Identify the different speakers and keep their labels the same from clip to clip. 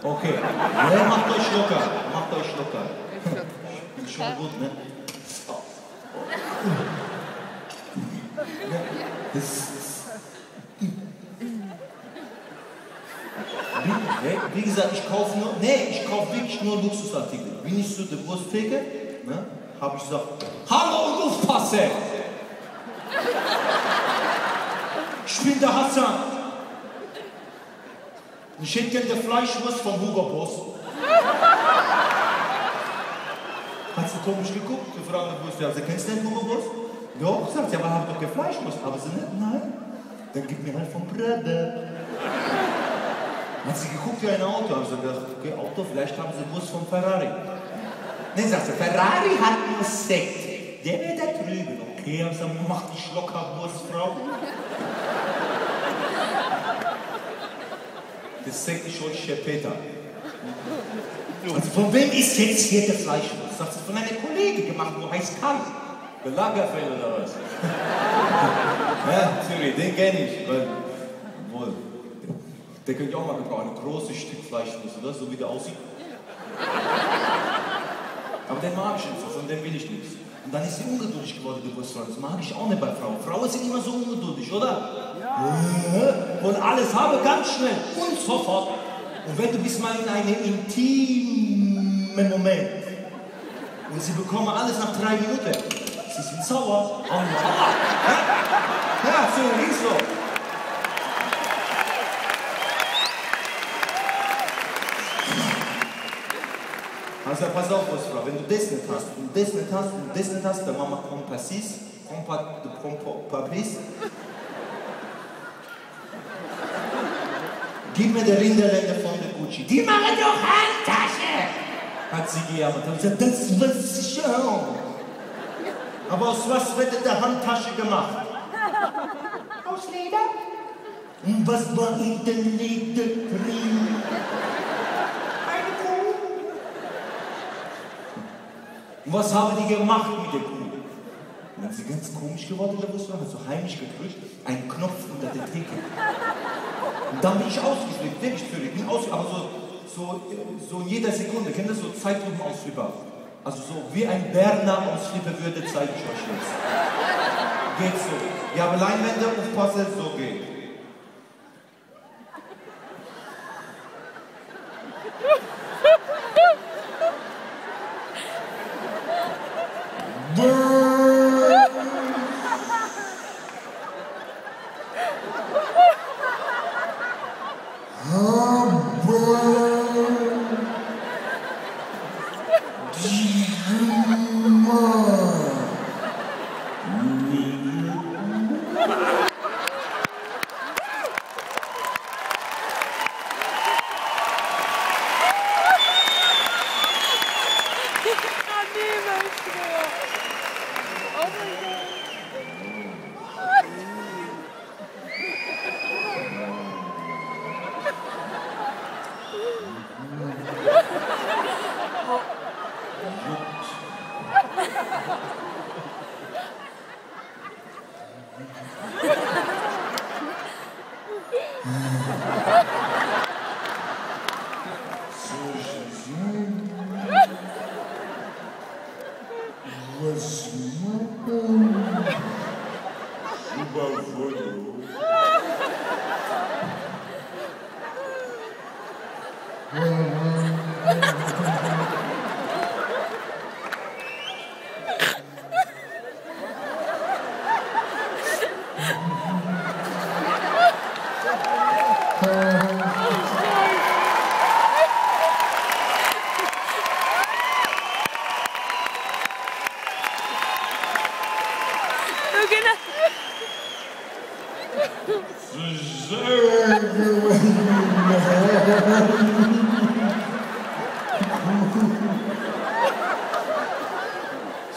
Speaker 1: Okay. Ja, macht euch locker. Macht euch locker. Ist schon gut, ne? Wie gesagt, ich kaufe wirklich nur Luxusartikel. Bin ich so der Wursttheke, ne? Habe ich gesagt, hallo und aufpasse! Ich bin der Hassan. Ich hätte gerne Fleischwurst vom Hugo Boss. Hat sie komisch geguckt? Die Frau wusste, also kennst du den Hugo Boss? Doch, sagt sie, aber habe doch keine Fleischwurst. Aber sie nicht, nein. Dann gib mir halt vom Brother. Hat sie geguckt wie ein Auto, haben sie gedacht, okay, Auto, vielleicht haben sie Wurst vom Ferrari. Ne, sagt sie, Ferrari hat nur Sekt. Der wird da drüben. Okay, haben sie gesagt, mach dich locker, Wurstfrau. Das Sekt ist schon Peter. Also von wem ist jetzt hier der Fleischwurst? Sagt sie, von einer Kollegin gemacht, wo heißt Karl. Der Lagerfeld oder was? Ja, sorry, den kenne ich. Weil, wohl. Der könnte ich auch mal gebrauchen, ein großes Stück Fleischwurst, oder? So wie der aussieht. Aber den mag ich nicht, von dem will ich nichts. Und dann ist sie ungeduldig geworden, die Wurstfrau. Das mag ich auch nicht bei Frauen. Frauen sind immer so ungeduldig, oder? Ja. Und alles habe ganz schnell und sofort. Und wenn du bist mal in einem intimen Moment und sie bekommen alles nach 3 Minuten, sie sind sauer. Oh, ja, so, nicht so. Also pass auf, Wurstfrau, wenn du das nicht hast, und das nicht hast, und das nicht hast, dann machen wir Compassis, Gib mir der Rinderländer von der Gucci. Die machen doch Handtasche! Hat sie gejammert. Hat gesagt, das weiß ich schon. Aber aus was wird in der Handtasche gemacht? Aus Leder? Und was war in der Leder drin? Eine Kuh. Und was haben die gemacht mit der Kuh? Und dann ist sie ganz komisch geworden, der Wurstfrau, hat so heimlich gedrückt, einen Knopf unter der Theke. Und dann bin ich ausgeflippt, wirklich völlig, bin ausgeflippt, aber so in jeder Sekunde, kennt ihr so Zeitlupenausflipper? Also so wie ein Berner ausflippen würde, zeige ich euch jetzt. Geht so. Ja, aber Leinwände, aufpassen, so geht.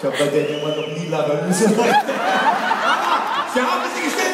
Speaker 1: Ich habe bei der Nummer noch nie labern müssen. Sie haben sie gestellt.